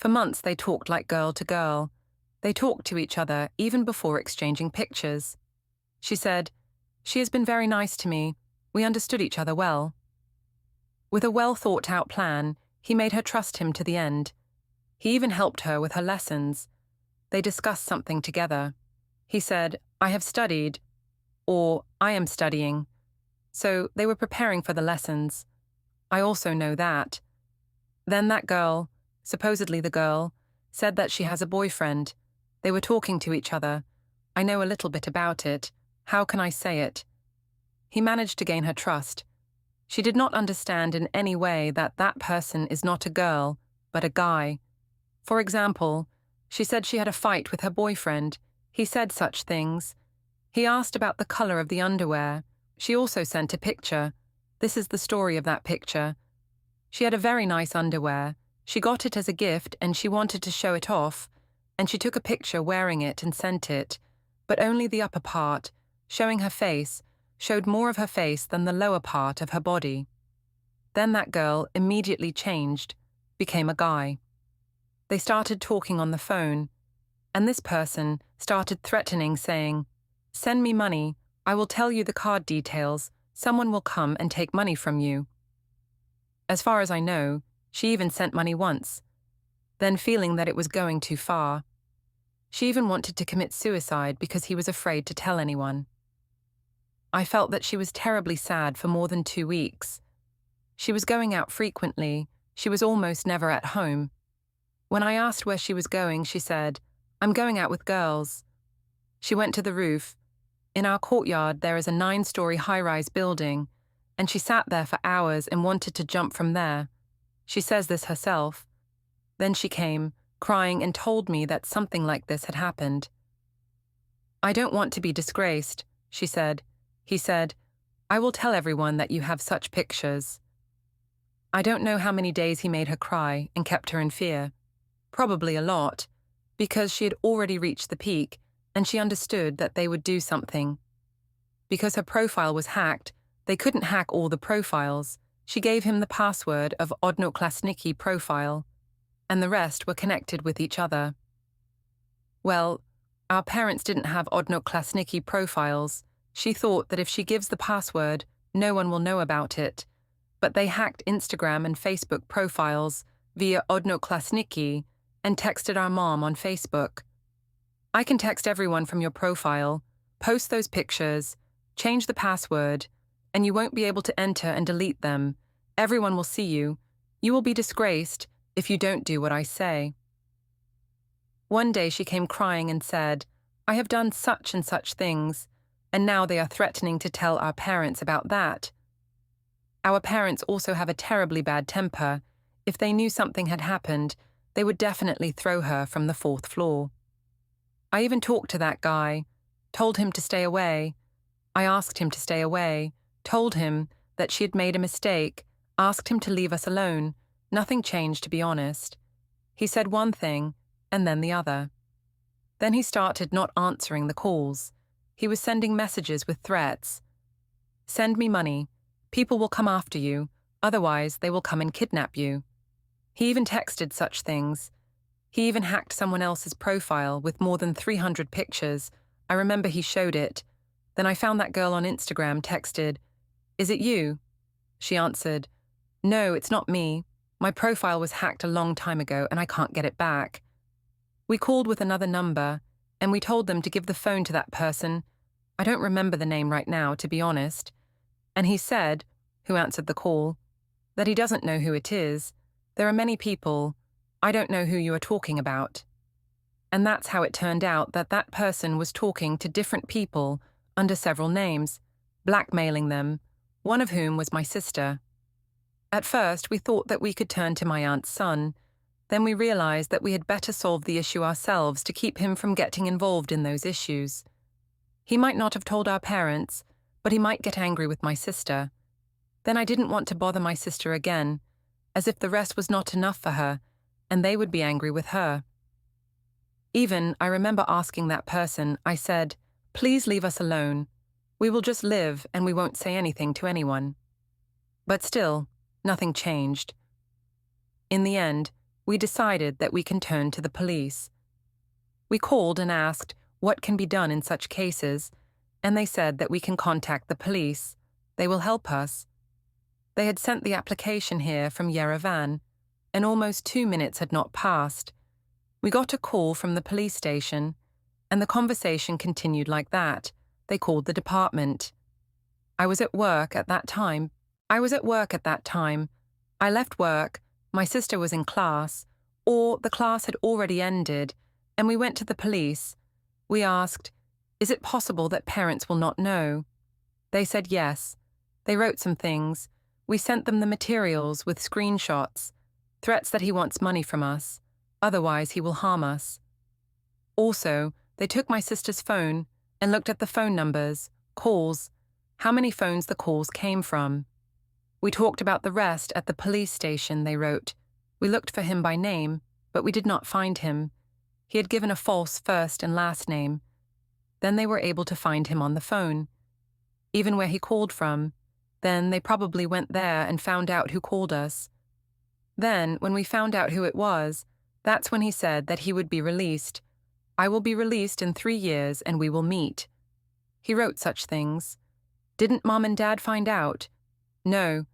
For months they talked like girl to girl. They talked to each other even before exchanging pictures. She said, "She has been very nice to me. We understood each other well." With a well-thought-out plan, he made her trust him to the end. He even helped her with her lessons. They discussed something together. He said, "I have studied," or "I am studying." So they were preparing for the lessons. I also know that. Then that girl, supposedly the girl, said that she has a boyfriend. They were talking to each other. I know a little bit about it. How can I say it? He managed to gain her trust. She did not understand in any way that that person is not a girl, but a guy. For example, she said she had a fight with her boyfriend. He said such things. He asked about the color of the underwear. She also sent a picture. This is the story of that picture. She had a very nice underwear. She got it as a gift and she wanted to show it off, and she took a picture wearing it and sent it, but only the upper part, showing her face, showed more of her face than the lower part of her body. Then that girl immediately changed, became a guy. They started talking on the phone, and this person started threatening, saying, "Send me money, I will tell you the card details, someone will come and take money from you." As far as I know, she even sent money once, then feeling that it was going too far. She even wanted to commit suicide because he was afraid to tell anyone. I felt that she was terribly sad for more than 2 weeks. She was going out frequently. She was almost never at home. When I asked where she was going, she said, "I'm going out with girls." She went to the roof. In our courtyard, there is a 9-story high-rise building, and she sat there for hours and wanted to jump from there. She says this herself. Then she came, crying, and told me that something like this had happened. "I don't want to be disgraced," she said. He said, "I will tell everyone that you have such pictures." I don't know how many days he made her cry and kept her in fear. Probably a lot, because she had already reached the peak and she understood that they would do something. Because her profile was hacked, they couldn't hack all the profiles. She gave him the password of Odnoklasniki profile, and the rest were connected with each other. Well, our parents didn't have Odnoklasniki profiles. She thought that if she gives the password, no one will know about it. But they hacked Instagram and Facebook profiles via Odnoklasniki and texted our mom on Facebook. "I can text everyone from your profile, post those pictures, change the password, and you won't be able to enter and delete them. Everyone will see you. You will be disgraced if you don't do what I say." One day she came crying and said, "I have done such and such things, and now they are threatening to tell our parents about that." Our parents also have a terribly bad temper. If they knew something had happened, they would definitely throw her from the 4th floor. I even talked to that guy, told him to stay away. I asked him to stay away, told him that she had made a mistake, asked him to leave us alone. Nothing changed, to be honest. He said one thing, and then the other. Then he started not answering the calls. He was sending messages with threats. "Send me money. People will come after you. Otherwise, they will come and kidnap you." He even texted such things. He even hacked someone else's profile with more than 300 pictures. I remember he showed it. Then I found that girl on Instagram texted, "Is it you?" She answered, "No, it's not me. My profile was hacked a long time ago and I can't get it back." We called with another number, and we told them to give the phone to that person. I don't remember the name right now, to be honest. And he said, who answered the call, that he doesn't know who it is. There are many people. I don't know who you are talking about. And that's how it turned out that that person was talking to different people under several names, blackmailing them, one of whom was my sister. At first, we thought that we could turn to my aunt's son. Then we realized that we had better solve the issue ourselves to keep him from getting involved in those issues. He might not have told our parents, but he might get angry with my sister. Then I didn't want to bother my sister again, as if the rest was not enough for her, and they would be angry with her. Even, I remember asking that person, I said, "Please leave us alone. We will just live and we won't say anything to anyone." But still, nothing changed. In the end, we decided that we can turn to the police. We called and asked what can be done in such cases, and they said that we can contact the police. They will help us. They had sent the application here from Yerevan, and almost 2 minutes had not passed. We got a call from the police station, and the conversation continued like that. They called the department. I was at work at that time. I left work, my sister was in class, or the class had already ended, and we went to the police. We asked, "Is it possible that parents will not know?" They said yes. They wrote some things. We sent them the materials with screenshots, threats that he wants money from us, otherwise he will harm us. Also, they took my sister's phone and looked at the phone numbers, calls, how many phones the calls came from. We talked about the rest at the police station, they wrote. We looked for him by name, but we did not find him. He had given a false first and last name. Then they were able to find him on the phone, even where he called from. Then they probably went there and found out who called us. Then, when we found out who it was, that's when he said that he would be released. I will be released in 3 years and we will meet. He wrote such things. Didn't Mom and Dad find out? No,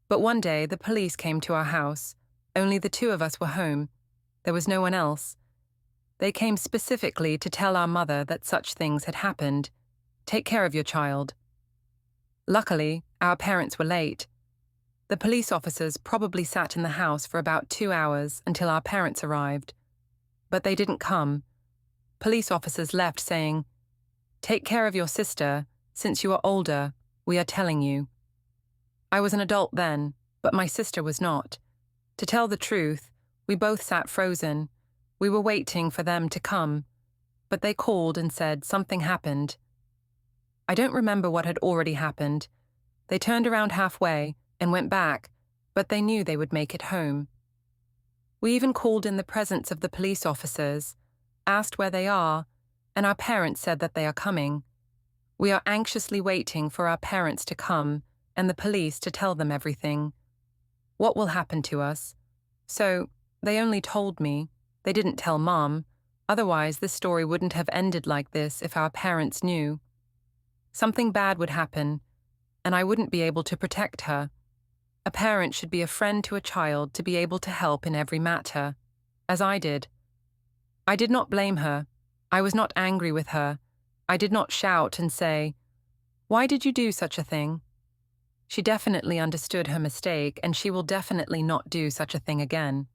but one day the police came to our house. Only the 2 of us were home. There was no one else. They came specifically to tell our mother that such things had happened. Take care of your child. Luckily, our parents were late. The police officers probably sat in the house for about 2 hours until our parents arrived. But they didn't come. Police officers left saying, "Take care of your sister. Since you are older, we are telling you." I was an adult then, but my sister was not. To tell the truth, we both sat frozen. We were waiting for them to come, but they called and said something happened. I don't remember what had already happened. They turned around halfway and went back, but they knew they would make it home. We even called in the presence of the police officers, asked where they are, and our parents said that they are coming. We are anxiously waiting for our parents to come and the police to tell them everything. What will happen to us? So, they only told me. They didn't tell Mom. Otherwise, this story wouldn't have ended like this if our parents knew. Something bad would happen, and I wouldn't be able to protect her. A parent should be a friend to a child to be able to help in every matter, as I did. I did not blame her. I was not angry with her. I did not shout and say, "Why did you do such a thing?" She definitely understood her mistake, and she will definitely not do such a thing again.